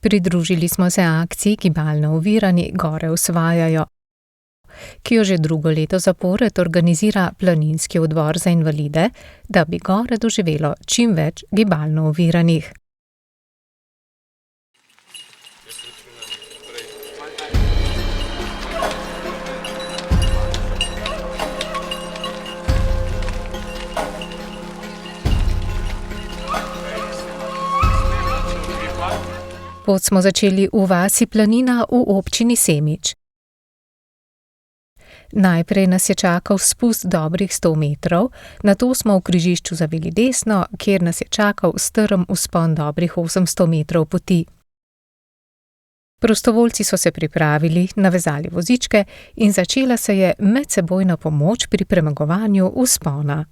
Pridružili smo se akciji Gibalno ovirani gore osvajajo, ki jo že drugo leto zapored organizira Planinski odbor za invalide, da bi gore doživelo čim več gibalno oviranih. Pot smo začeli v vasi Planina v občini Semič. Najprej nas je čakal spust dobrih 100 metrov, nato smo v križišču zavili desno, kjer nas je čakal strm vzpon dobrih 800 metrov poti. Prostovoljci so se pripravili, navezali vozičke in začela se je medsebojna pomoč pri premagovanju vzpona.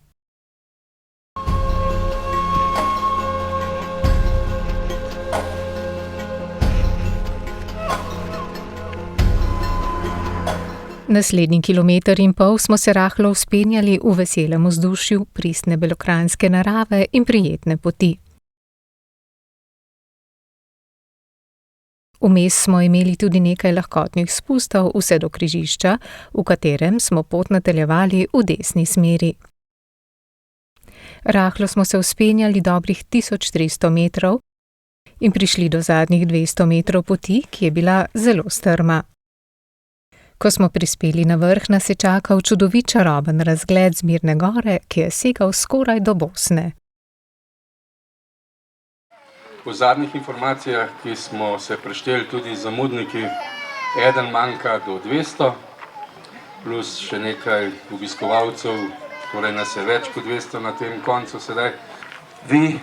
Naslednji 1,5 kilometra smo se rahlo vzpenjali v veselem vzdušju pristne belokranjske narave in prijetne poti. Vmes smo imeli tudi nekaj lahkotnih spustov vse do križišča, v katerem smo pot nadaljevali v desni smeri. Rahlo smo se vzpenjali dobrih 1300 metrov in prišli do zadnjih 200 metrov poti, ki je bila zelo strma. Ko smo prispeli na vrh, nas je čakal čudovit čaroben razgled z Mirne gore, ki je segal skoraj do Bosne. Po zadnjih informacijah, ki smo se prešteli tudi zamudniki, eden manjka do 200, plus še nekaj obiskovalcev, torej nas je več kot 200 na tem koncu sedaj. Vi,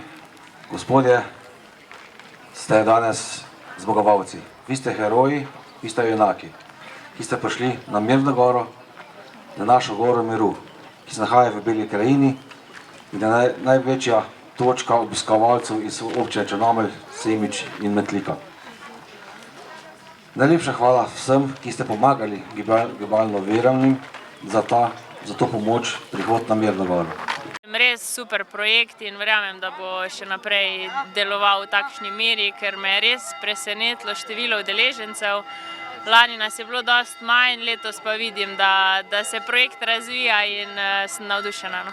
gospodje, ste danes zmagovalci. Vi ste heroji, vi ste junaki, ki ste prišli na Mirno goro, na našo goro miru, ki se nahaja v Beli krajini in je največja točka obiskovalcev iz občine Črnomelj, Semič in Metlika. Najlepša hvala vsem, ki ste pomagali gibalno oviranim za to pomoč prihod na Mirno goro. Res super projekt in verjamem, da bo še naprej deloval v takšni meri, ker me je res presenetilo število udeležencev. Lani nas je bilo dosti manj, letos pa vidim, da se projekt razvija in sem navdušena.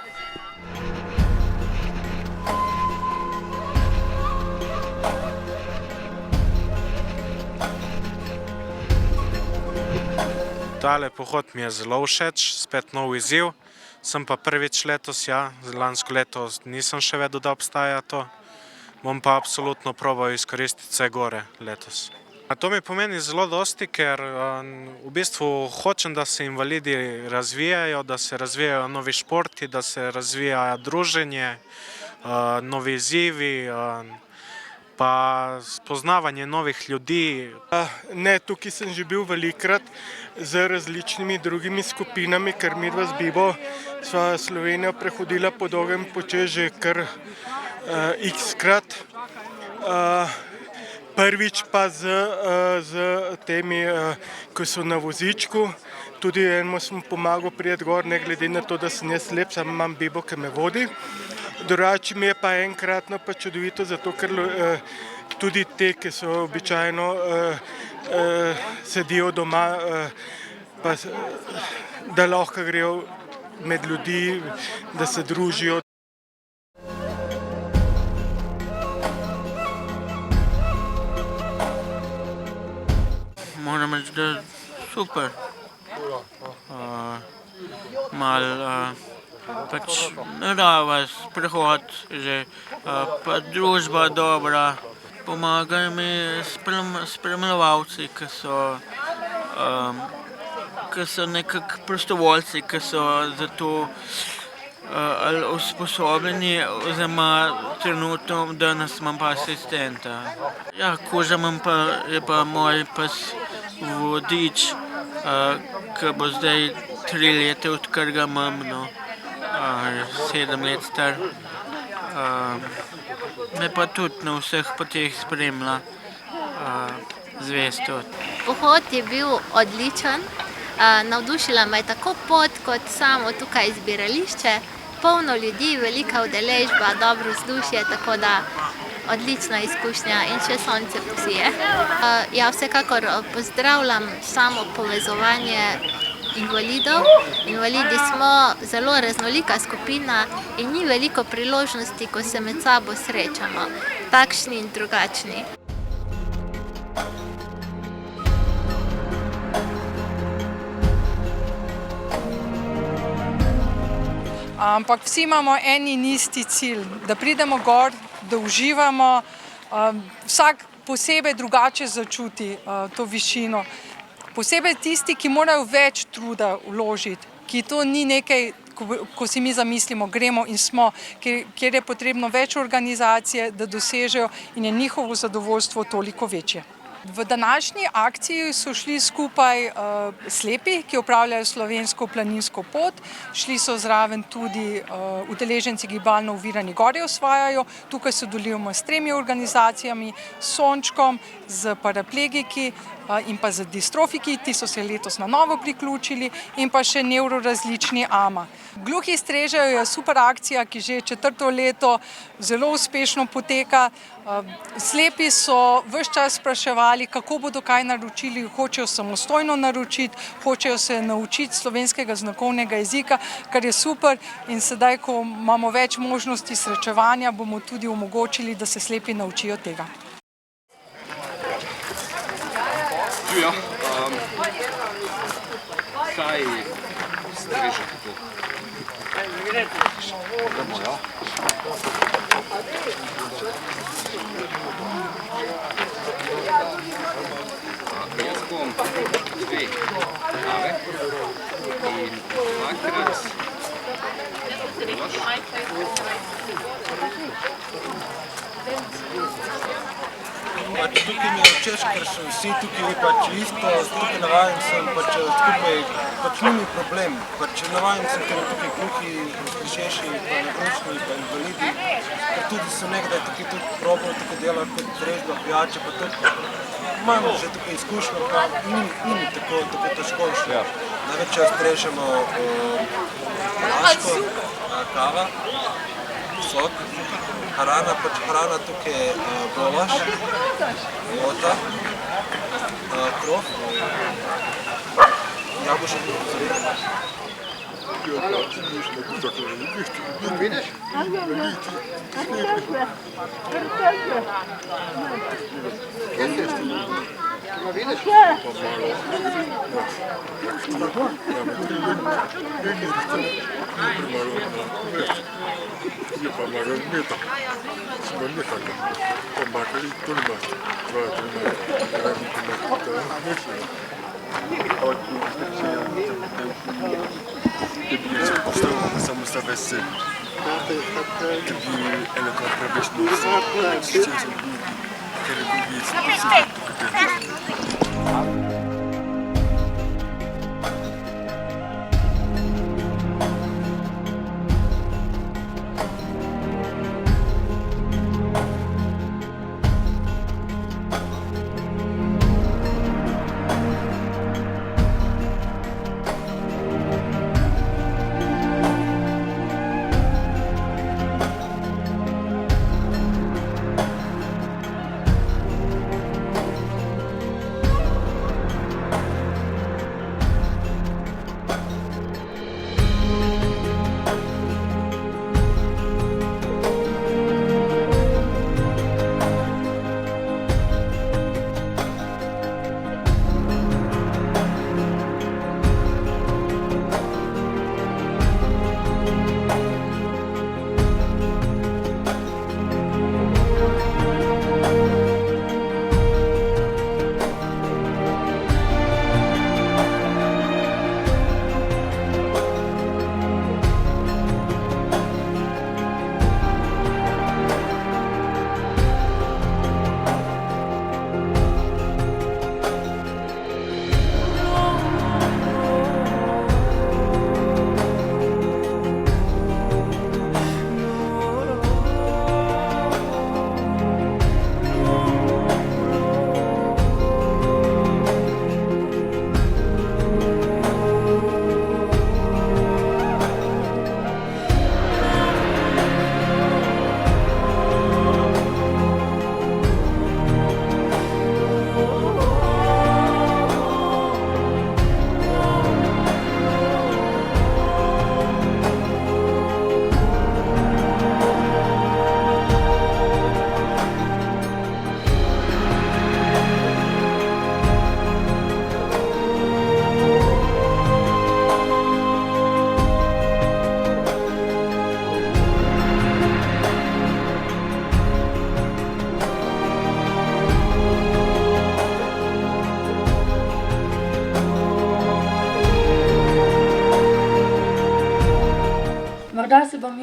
Tale pohod mi je zelo všeč, spet nov izziv. Sem pa prvič letos, lansko leto nisem še vedel, da obstaja to. Bom pa absolutno probal izkoristiti vse gore letos. To mi pomeni zelo dosti, ker v bistvu hočem, da se invalidi razvijajo, da se razvijajo novi športi, da se razvija druženje, novi izzivi, pa spoznavanje novih ljudi. Ne, tukaj sem že bil velikokrat z različnimi drugimi skupinami, ker midva z Bibo sva Slovenijo prehodila po dolgem počez že kar x-krat. Prvič pa z temi, ko so na vozičku, tudi enemu sem pomagal priti gor, ne glede na to, da sem jaz slep, samo imam Bibo, ki me vodi. Drugače mi je pa enkratno pa čudovito, zato ker tudi te, ki so običajno sedijo doma, pa da lahko grejo med ljudi, da se družijo. Moram reči, da je super. Pač narava, sprehod že, pa družba dobra. Pomagajo mi spremljevalci, ki so nekako prostovoljci, ki so za to ali usposobljeni, oziroma trenutno danes imam pa asistenta. Koža imam pa, je pa moj pes Vodič, ki bo zdaj 3 leta, odkar ga imam, 7 let star. Me pa tudi na vseh poteh spremlja zvesto. Pohod je bil odličen, navdušila me je tako pot kot samo tukaj zbirališče polno ljudi, velika udeležba, dobro vzdušje, tako da odlična izkušnja in še sonce posije. Ja, vsekakor pozdravljam samo povezovanje invalidov. Invalidi smo zelo raznolika skupina in ni veliko priložnosti, ko se med sabo srečamo, takšni in drugačni. Ampak vsi imamo en in isti cilj, da pridemo gor, da uživamo, vsak posebej drugače začuti to višino. Posebej tisti, ki morajo več truda vložiti, ki to ni nekaj, ko si mi zamislimo, gremo in smo, kjer je potrebno več organizacije, da dosežejo in je njihovo zadovoljstvo toliko večje. V današnji akciji so šli skupaj slepi, ki opravljajo slovensko planinsko pot, šli so zraven tudi udeleženci gibalno ovirani Gorje osvajajo, tukaj sodelujemo s 3 organizacijami, s Sončkom, z paraplegiki in pa z distrofiki, ti so se letos na novo priključili, in pa še nevrorazlični AMA. Gluhi strežejo je super akcija, ki že 4. leto zelo uspešno poteka. Slepi so ves čas spraševali, kako bodo kaj naročili, hočejo samostojno naročiti, hočejo se naučiti slovenskega znakovnega jezika, kar je super, in sedaj, ko imamo več možnosti srečevanja, bomo tudi omogočili, da se slepi naučijo tega. Živijo, kaj strežete tu? Jaz bom 2 kave in 2-krat Tukaj mi je všeč, ker so vsi tukaj isto, tukaj navajen sem, skupaj ni mi problem. Navajen sem, ker tukaj gluhi, slišeši, nemočni, invalidi, ker tudi so nekdaj tukaj tudi probali tukaj delati kot strežba, pijače, pa tudi imamo že tukaj izkušnjo, pa ni mi tako težko šlo. Največ čas strežemo laško, kava, sok, hrana tukaj je golaž, jota, krof, jabušek in pozorite. Vidiš? Samo sa vese, da bi enako prebišno vse, ker je bil vic,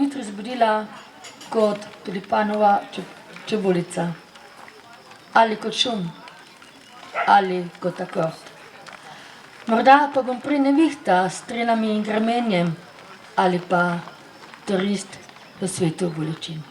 jutri zbudila kot tulipanova čebulica. Ali kot šum, ali kot akord. Morda pa bom prej nevihta s trenami in gremenjem, ali pa turist v svetu bolečin.